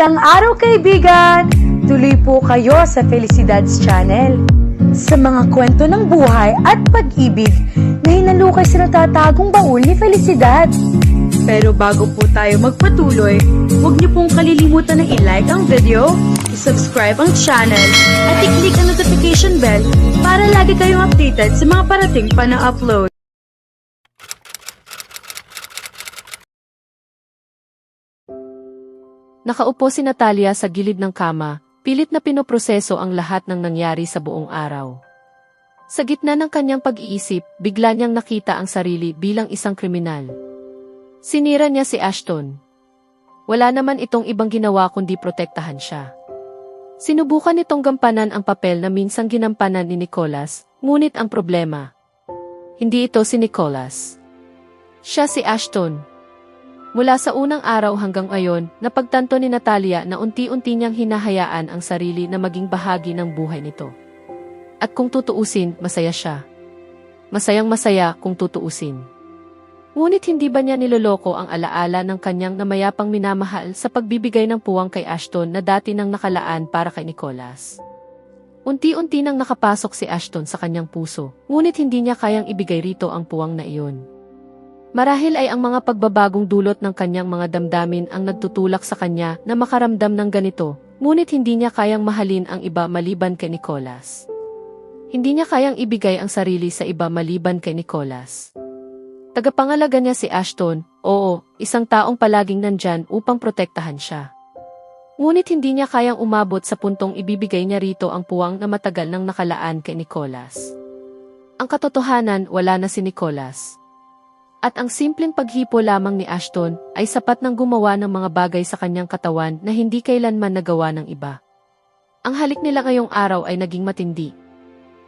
Magandang araw kaibigan! Tuloy po kayo sa Felicidad's Channel. Sa mga kwento ng buhay at pag-ibig na hinalukay sa natatagong baul ni Felicidad. Pero bago po tayo magpatuloy, huwag niyo pong kalilimutan na i-like ang video, i-subscribe ang channel, at i-click ang notification bell para lagi kayong updated sa mga parating pa na upload. Nakaupo si Natalia sa gilid ng kama, pilit na pinoproseso ang lahat ng nangyari sa buong araw. Sa gitna ng kanyang pag-iisip, bigla niyang nakita ang sarili bilang isang kriminal. Sinira niya si Ashton. Wala naman itong ibang ginawa kundi protektahan siya. Sinubukan nitong gampanan ang papel na minsang ginampanan ni Nicholas, ngunit ang problema, hindi ito si Nicholas. Siya si Ashton. Mula sa unang araw hanggang ngayon, napagtanto ni Natalia na unti-unti niyang hinahayaan ang sarili na maging bahagi ng buhay nito. At kung tutuusin, masaya siya. Masayang-masaya kung tutuusin. Ngunit hindi ba niya niloloko ang alaala ng kanyang namayapang minamahal sa pagbibigay ng puwang kay Ashton na dati nang nakalaan para kay Nicholas? Unti-unti nang nakapasok si Ashton sa kanyang puso, ngunit hindi niya kayang ibigay rito ang puwang na iyon. Marahil ay ang mga pagbabagong dulot ng kanyang mga damdamin ang nagtutulak sa kanya na makaramdam ng ganito, ngunit hindi niya kayang mahalin ang iba maliban kay Nicholas. Hindi niya kayang ibigay ang sarili sa iba maliban kay Nicholas. Tagapangalaga niya si Ashton, oo, isang taong palaging nandyan upang protektahan siya. Ngunit hindi niya kayang umabot sa puntong ibibigay niya rito ang puwang na matagal nang nakalaan kay Nicholas. Ang katotohanan, wala na si Nicholas. At ang simpleng paghipo lamang ni Ashton ay sapat nang gumawa ng mga bagay sa kanyang katawan na hindi kailanman nagawa ng iba. Ang halik nila ngayong araw ay naging matindi.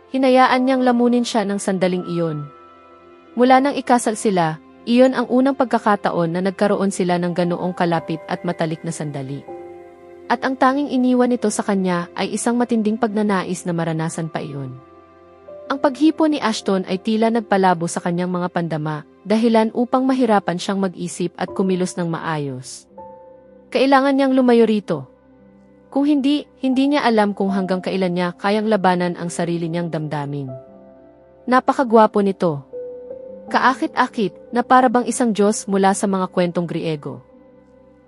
Hinayaan niyang lamunin siya ng sandaling iyon. Mula nang ikasal sila, iyon ang unang pagkakataon na nagkaroon sila ng ganoong kalapit at matalik na sandali. At ang tanging iniwan nito sa kanya ay isang matinding pagnanais na maranasan pa iyon. Ang paghipo ni Ashton ay tila nagpalabo sa kanyang mga pandama, dahilan upang mahirapan siyang mag-isip at kumilos ng maayos. Kailangan niyang lumayo rito. Kung hindi niya alam kung hanggang kailan niya kayang labanan ang sarili niyang damdamin. Napakagwapo nito. Kaakit-akit na para bang isang Diyos mula sa mga kwentong Griego.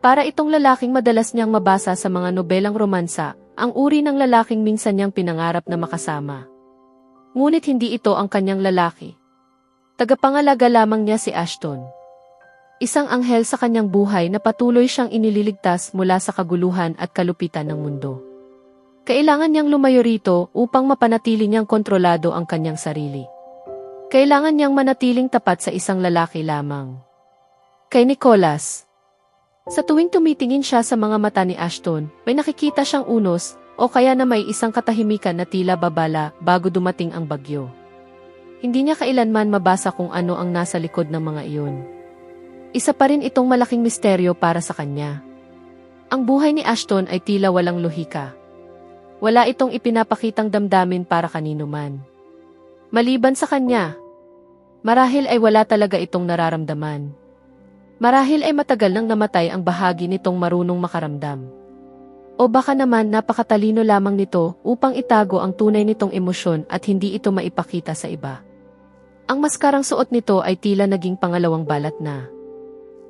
Para itong lalaking madalas niyang mabasa sa mga nobelang romansa, ang uri ng lalaking minsan niyang pinangarap na makasama. Ngunit hindi ito ang kanyang lalaki. Tagapangalaga lamang niya si Ashton. Isang anghel sa kanyang buhay na patuloy siyang inililigtas mula sa kaguluhan at kalupitan ng mundo. Kailangan niyang lumayo rito upang mapanatili niyang kontrolado ang kanyang sarili. Kailangan niyang manatiling tapat sa isang lalaki lamang. Kay Nicholas. Sa tuwing tumitingin siya sa mga mata ni Ashton, may nakikita siyang unos, o kaya na may isang katahimikan na tila babala bago dumating ang bagyo. Hindi niya kailanman mabasa kung ano ang nasa likod ng mga iyon. Isa pa rin itong malaking misteryo para sa kanya. Ang buhay ni Ashton ay tila walang lohika. Wala itong ipinapakitang damdamin para kanino man. Maliban sa kanya, marahil ay wala talaga itong nararamdaman. Marahil ay matagal nang namatay ang bahagi nitong marunong makaramdam. O baka naman napakatalino lamang nito upang itago ang tunay nitong emosyon at hindi ito maipakita sa iba. Ang maskarang suot nito ay tila naging pangalawang balat na.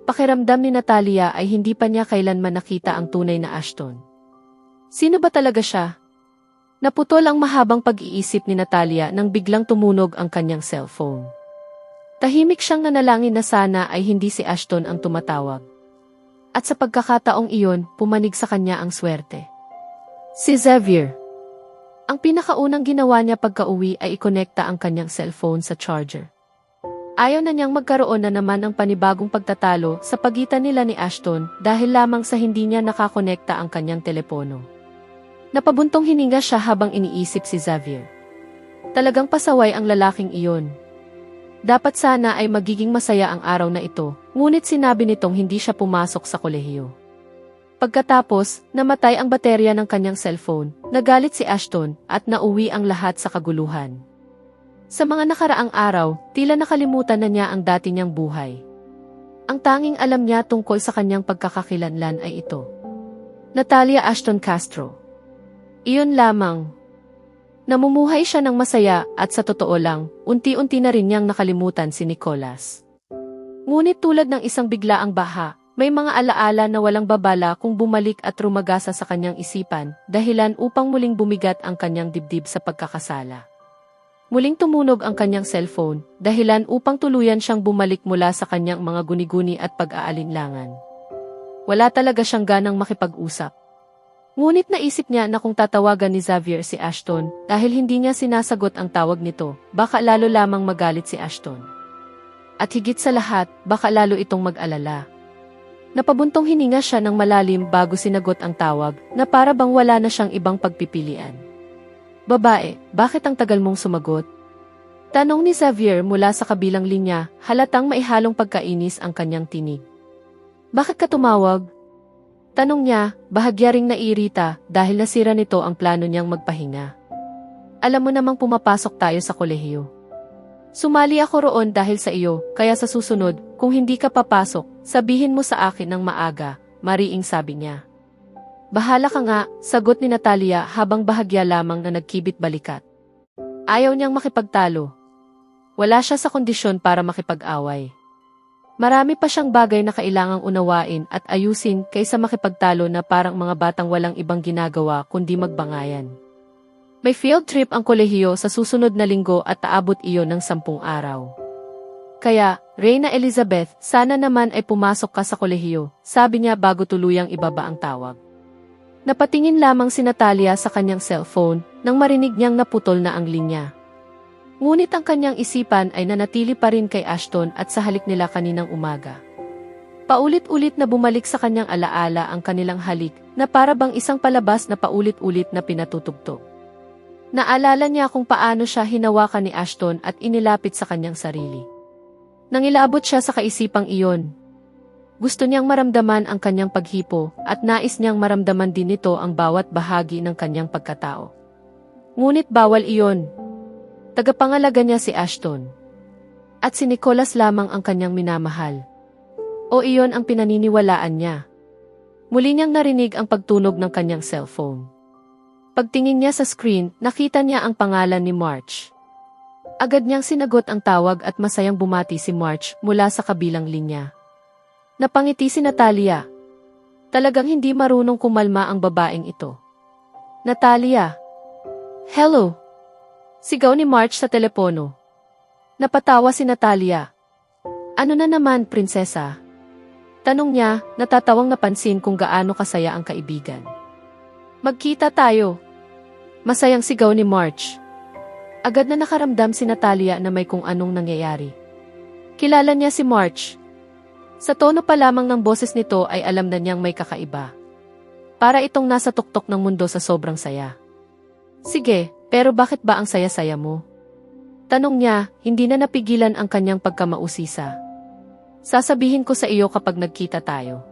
Pakiramdam ni Natalia ay hindi pa niya kailanman nakita ang tunay na Ashton. Sino ba talaga siya? Naputol ang mahabang pag-iisip ni Natalia nang biglang tumunog ang kanyang cellphone. Tahimik siyang nanalangin na sana ay hindi si Ashton ang tumatawag. At sa pagkakataong iyon, pumanig sa kanya ang swerte. Si Xavier. Ang pinakaunang ginawa niya pagka-uwi ay ikonekta ang kanyang cellphone sa charger. Ayaw na niyang magkaroon na naman ng panibagong pagtatalo sa pagitan nila ni Ashton dahil lamang sa hindi niya nakakonekta ang kanyang telepono. Napabuntong hininga siya habang iniisip si Xavier. Talagang pasaway ang lalaking iyon. Dapat sana ay magiging masaya ang araw na ito, ngunit sinabi nitong hindi siya pumasok sa kolehiyo. Pagkatapos, namatay ang baterya ng kanyang cellphone, nagalit si Ashton at nauwi ang lahat sa kaguluhan. Sa mga nakaraang araw, tila nakalimutan na niya ang dati niyang buhay. Ang tanging alam niya tungkol sa kanyang pagkakakilanlan ay ito. Natalia Ashton Castro. Iyon lamang. Namumuhay siya ng masaya at sa totoo lang, unti-unti na rin niyang nakalimutan si Nicolas. Ngunit tulad ng isang biglaang baha, may mga alaala na walang babala kung bumalik at rumagasa sa kanyang isipan, dahilan upang muling bumigat ang kanyang dibdib sa pagkakasala. Muling tumunog ang kanyang cellphone, dahilan upang tuluyan siyang bumalik mula sa kanyang mga guni-guni at pag-aalinlangan. Wala talaga siyang ganang makipag-usap. Ngunit naisip niya na kung tatawagan ni Xavier si Ashton, dahil hindi niya sinasagot ang tawag nito, baka lalo lamang magalit si Ashton. At higit sa lahat, baka lalo itong mag-alala. Napabuntong hininga siya ng malalim bago sinagot ang tawag, na para bang wala na siyang ibang pagpipilian. Babae, bakit ang tagal mong sumagot? Tanong ni Xavier mula sa kabilang linya, halatang maihalong pagkainis ang kanyang tinig. Bakit ka tumawag? Tanong niya, bahagya ring naiirita dahil nasira nito ang plano niyang magpahinga. Alam mo namang pumapasok tayo sa kolehiyo. Sumali ako roon dahil sa iyo, kaya sa susunod, kung hindi ka papasok, sabihin mo sa akin ng maaga, mariing sabi niya. Bahala ka nga, sagot ni Natalia habang bahagya lamang na nagkibit balikat. Ayaw niyang makipagtalo. Wala siya sa kondisyon para makipag-away. Marami pa siyang bagay na kailangang unawain at ayusin kaysa makipagtalo na parang mga batang walang ibang ginagawa kundi magbangayan. May field trip ang kolehiyo sa susunod na linggo at aabot iyon ng 10 araw. Kaya, Reyna Elizabeth, sana naman ay pumasok ka sa kolehiyo, sabi niya bago tuluyang ibaba ang tawag. Napatingin lamang si Natalia sa kanyang cellphone nang marinig niyang naputol na ang linya. Ngunit ang kanyang isipan ay nanatili pa rin kay Ashton at sa halik nila kaninang umaga. Paulit-ulit na bumalik sa kanyang alaala ang kanilang halik na para bang isang palabas na paulit-ulit na pinatutugtog. Naalala niya kung paano siya hinawakan ni Ashton at inilapit sa kanyang sarili. Nangilabot siya sa kaisipang iyon. Gusto niyang maramdaman ang kanyang paghipo at nais niyang maramdaman din nito ang bawat bahagi ng kanyang pagkatao. Ngunit bawal iyon. Tagapangalaga niya si Ashton. At si Nicolas lamang ang kanyang minamahal. O iyon ang pinaniniwalaan niya. Muli niyang narinig ang pagtunog ng kanyang cellphone. Pagtingin niya sa screen, nakita niya ang pangalan ni March. Agad niyang sinagot ang tawag at masayang bumati si March mula sa kabilang linya. Napangiti si Natalia. Talagang hindi marunong kumalma ang babaeng ito. Natalia. Hello. Sigaw ni March sa telepono. Napatawa si Natalia. Ano na naman, prinsesa? Tanong niya, natatawang napansin kung gaano kasaya ang kaibigan. Magkita tayo. Masayang sigaw ni March. Agad na nakaramdam si Natalia na may kung anong nangyayari. Kilala niya si March. Sa tono pa lamang ng boses nito ay alam na niyang may kakaiba. Para itong nasa tuktok ng mundo sa sobrang saya. Sige, pero bakit ba ang saya-saya mo? Tanong niya, hindi na napigilan ang kanyang pagkamausisa. Sasabihin ko sa iyo kapag nagkita tayo.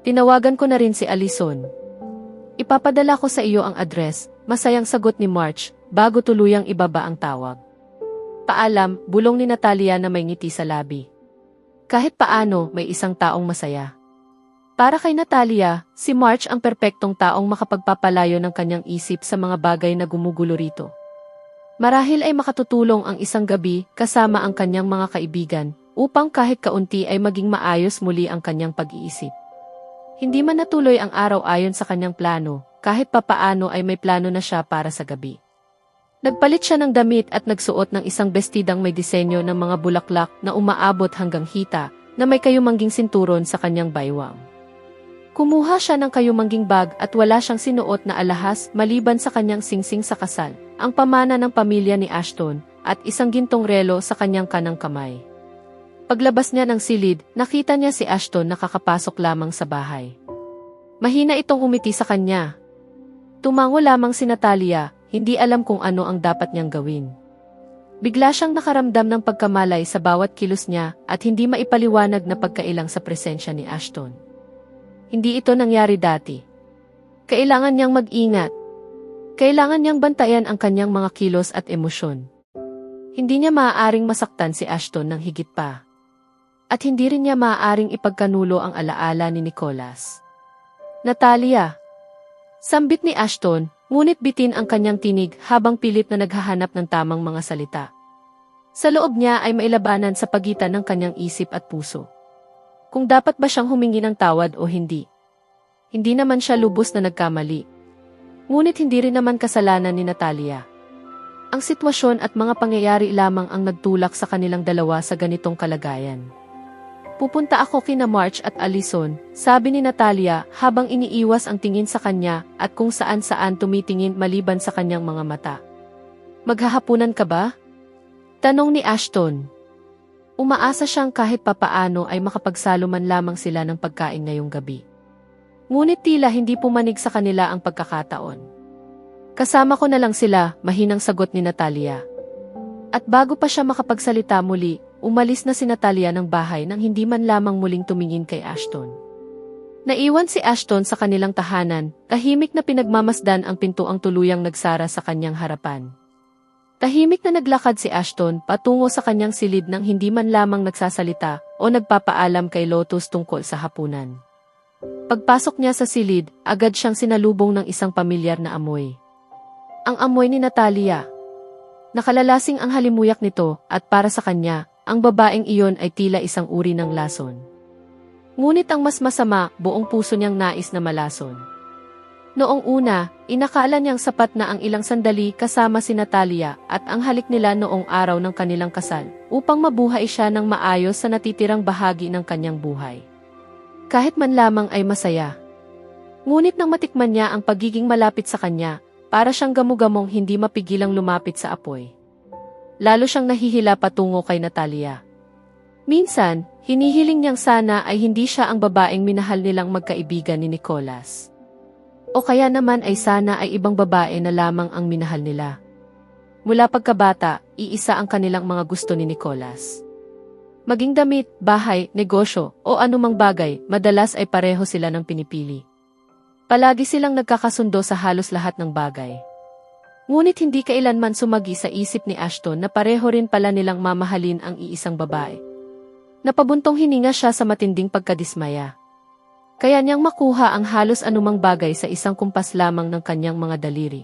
Tinawagan ko na rin si Alison. Ipapadala ko sa iyo ang address, masayang sagot ni March, bago tuluyang ibaba ang tawag. Paalam, bulong ni Natalia na may ngiti sa labi. Kahit paano, may isang taong masaya. Para kay Natalia, si March ang perpektong taong makapagpapalayo ng kanyang isip sa mga bagay na gumugulo rito. Marahil ay makatutulong ang isang gabi kasama ang kanyang mga kaibigan, upang kahit kaunti ay maging maayos muli ang kanyang pag-iisip. Hindi man natuloy ang araw ayon sa kanyang plano, kahit papaano ay may plano na siya para sa gabi. Nagpalit siya ng damit at nagsuot ng isang bestidang may disenyo ng mga bulaklak na umaabot hanggang hita na may kayumangging sinturon sa kanyang baywang. Kumuha siya ng kayumangging bag at wala siyang sinuot na alahas maliban sa kanyang singsing sa kasal, ang pamana ng pamilya ni Ashton, at isang gintong relo sa kanyang kanang kamay. Paglabas niya ng silid, nakita niya si Ashton nakakapasok lamang sa bahay. Mahina itong umiti sa kanya. Tumango lamang si Natalia, hindi alam kung ano ang dapat niyang gawin. Bigla siyang nakaramdam ng pagkamalay sa bawat kilos niya at hindi maipaliwanag na pagkailang sa presensya ni Ashton. Hindi ito nangyari dati. Kailangan niyang mag-ingat. Kailangan niyang bantayan ang kanyang mga kilos at emosyon. Hindi niya maaaring masaktan si Ashton ng higit pa. At hindi rin niya maaaring ipagkanulo ang alaala ni Nicolas. Natalia, Sambit ni Ashton, ngunit bitin ang kanyang tinig habang pilit na naghahanap ng tamang mga salita. Sa loob niya ay mailabanan sa pagitan ng kanyang isip at puso. Kung dapat ba siyang humingi ng tawad o hindi. Hindi naman siya lubos na nagkamali. Ngunit hindi rin naman kasalanan ni Natalia. Ang sitwasyon at mga pangyayari lamang ang nagtulak sa kanilang dalawa sa ganitong kalagayan. Pupunta ako kina March at Allison, sabi ni Natalia habang iniiwas ang tingin sa kanya at kung saan-saan tumitingin maliban sa kanyang mga mata. Maghahapunan ka ba? Tanong ni Ashton. Umaasa siyang kahit papaano ay makapagsalo man lamang sila ng pagkain ngayong gabi. Ngunit tila hindi pumanig sa kanila ang pagkakataon. Kasama ko na lang sila, mahinang sagot ni Natalia. At bago pa siya makapagsalita muli, umalis na si Natalia ng bahay nang hindi man lamang muling tumingin kay Ashton. Naiwan si Ashton sa kanilang tahanan, tahimik na pinagmamasdan ang pinto ang tuluyang nagsara sa kanyang harapan. Tahimik na naglakad si Ashton patungo sa kanyang silid nang hindi man lamang nagsasalita o nagpapaalam kay Lotus tungkol sa hapunan. Pagpasok niya sa silid, agad siyang sinalubong ng isang pamilyar na amoy. Ang amoy ni Natalia. Nakalalasing ang halimuyak nito at para sa kanya, ang babaeng iyon ay tila isang uri ng lason. Ngunit ang mas masama, buong puso niyang nais na malason. Noong una, inakala niyang sapat na ang ilang sandali kasama si Natalia at ang halik nila noong araw ng kanilang kasal upang mabuhay siya ng maayos sa natitirang bahagi ng kanyang buhay. Kahit man lamang ay masaya. Ngunit nang matikman niya ang pagiging malapit sa kanya, para siyang gamugamong hindi mapigilang lumapit sa apoy. Lalo siyang nahihila patungo kay Natalia. Minsan, hinihiling niyang sana ay hindi siya ang babaeng minahal nilang magkaibigan ni Nicholas. O kaya naman ay sana ay ibang babae na lamang ang minahal nila. Mula pagkabata, iisa ang kanilang mga gusto ni Nicholas. Maging damit, bahay, negosyo, o anumang bagay, madalas ay pareho sila ng pinipili. Palagi silang nagkakasundo sa halos lahat ng bagay. Ngunit hindi kailanman sumagi sa isip ni Ashton na pareho rin pala nilang mamahalin ang iisang babae. Napabuntong hininga siya sa matinding pagkadismaya. Kaya niyang makuha ang halos anumang bagay sa isang kumpas lamang ng kanyang mga daliri.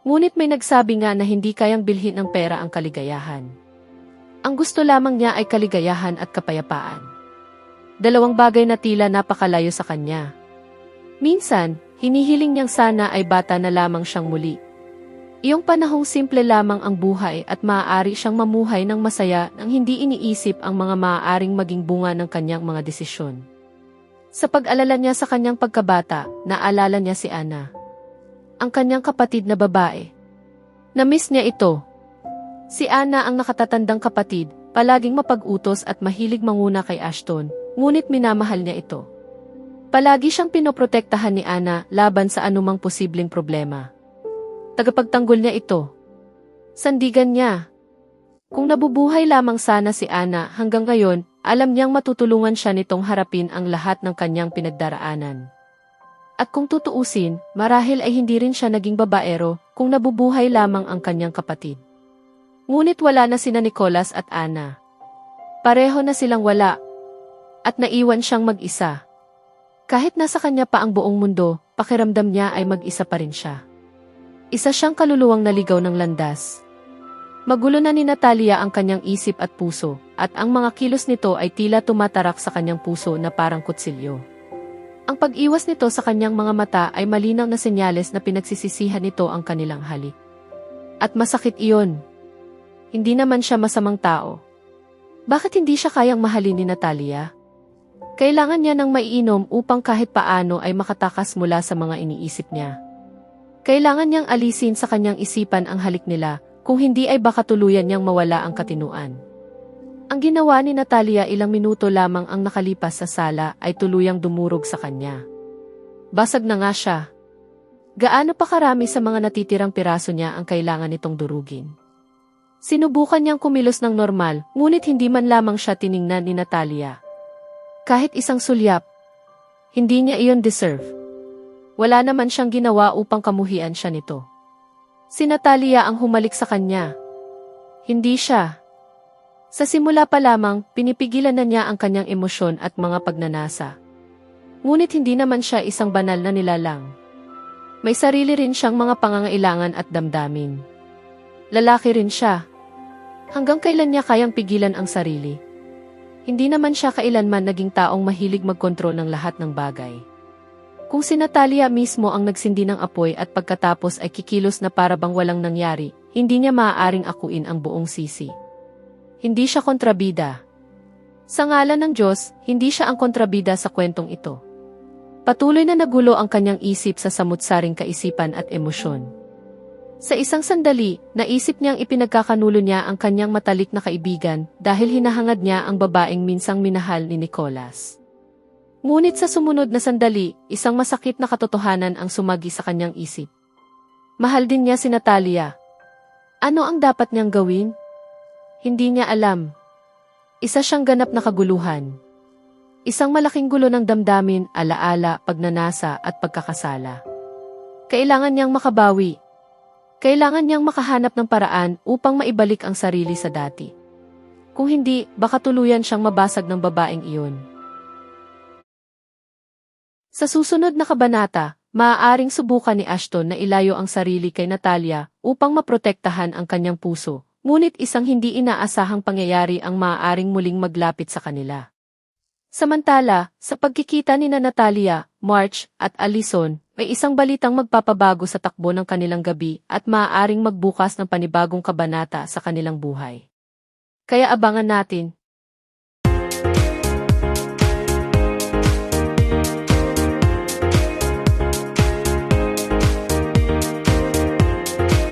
Ngunit may nagsabi nga na hindi kayang bilhin ng pera ang kaligayahan. Ang gusto lamang niya ay kaligayahan at kapayapaan. Dalawang bagay na tila napakalayo sa kanya. Minsan, hinihiling niyang sana ay bata na lamang siyang muli. Iyong panahong simple lamang ang buhay at maaari siyang mamuhay ng masaya nang hindi iniisip ang mga maaaring maging bunga ng kanyang mga desisyon. Sa pag-alala niya sa kanyang pagkabata, naalala niya si Anna. Ang kanyang kapatid na babae. Na-miss niya ito. Si Anna ang nakatatandang kapatid, palaging mapag-utos at mahilig manguna kay Ashton, ngunit minamahal niya ito. Palagi siyang pinoprotektahan ni Anna laban sa anumang posibleng problema. Tagapagtanggol niya ito. Sandigan niya. Kung nabubuhay lamang sana si Anna hanggang ngayon, alam niyang matutulungan siya nitong harapin ang lahat ng kanyang pinagdaraanan. At kung tutuusin, marahil ay hindi rin siya naging babaero kung nabubuhay lamang ang kanyang kapatid. Ngunit wala na sina Nicholas at Anna. Pareho na silang wala. At naiwan siyang mag-isa. Kahit nasa kanya pa ang buong mundo, pakiramdam niya ay mag-isa pa rin siya. Isa siyang kaluluwang naligaw ng landas. Magulo na ni Natalia ang kanyang isip at puso, at ang mga kilos nito ay tila tumatarak sa kanyang puso na parang kutsilyo. Ang pag-iwas nito sa kanyang mga mata ay malinaw na senyales na pinagsisisihan nito ang kanilang halik. At masakit iyon. Hindi naman siya masamang tao. Bakit hindi siya kayang mahalin ni Natalia? Kailangan niya ng maiinom upang kahit paano ay makatakas mula sa mga iniisip niya. Kailangan niyang alisin sa kanyang isipan ang halik nila, kung hindi ay baka tuluyan niyang mawala ang katinuan. Ang ginawa ni Natalia ilang minuto lamang ang nakalipas sa sala ay tuluyang dumurog sa kanya. Basag na nga siya. Gaano pa karami sa mga natitirang piraso niya ang kailangan nitong durugin? Sinubukan niyang kumilos ng normal, ngunit hindi man lamang siya tiningnan ni Natalia. Kahit isang sulyap, hindi niya iyon deserve. Wala naman siyang ginawa upang kamuhian siya nito. Si Natalia ang humalik sa kanya. Hindi siya. Sa simula pa lamang, pinipigilan na niya ang kanyang emosyon at mga pagnanasa. Ngunit hindi naman siya isang banal na nilalang. May sarili rin siyang mga pangangailangan at damdamin. Lalaki rin siya. Hanggang kailan niya kayang pigilan ang sarili? Hindi naman siya kailanman naging taong mahilig magkontrol ng lahat ng bagay. Kung si Natalia mismo ang nagsindi ng apoy at pagkatapos ay kikilos na para bang walang nangyari, hindi niya maaaring akuin ang buong sisi. Hindi siya kontrabida. Sa ngalan ng Diyos, hindi siya ang kontrabida sa kwentong ito. Patuloy na nagulo ang kanyang isip sa samut-saring kaisipan at emosyon. Sa isang sandali, naisip niyang ipinagkakanulo niya ang kanyang matalik na kaibigan dahil hinahangad niya ang babaeng minsang minahal ni Nicolas. Ngunit sa sumunod na sandali, isang masakit na katotohanan ang sumagi sa kanyang isip. Mahal din niya si Natalia. Ano ang dapat niyang gawin? Hindi niya alam. Isa siyang ganap na kaguluhan. Isang malaking gulo ng damdamin, alaala, pagnanasa at pagkakasala. Kailangan niyang makabawi. Kailangan niyang makahanap ng paraan upang maibalik ang sarili sa dati. Kung hindi, baka tuluyan siyang mabasag ng babaeng iyon. Sa susunod na kabanata, maaaring subukan ni Ashton na ilayo ang sarili kay Natalia upang maprotektahan ang kanyang puso, ngunit isang hindi inaasahang pangyayari ang maaaring muling maglapit sa kanila. Samantala, sa pagkikita ni Natalia, March at Allison, may isang balitang magpapabago sa takbo ng kanilang gabi at maaaring magbukas ng panibagong kabanata sa kanilang buhay. Kaya abangan natin,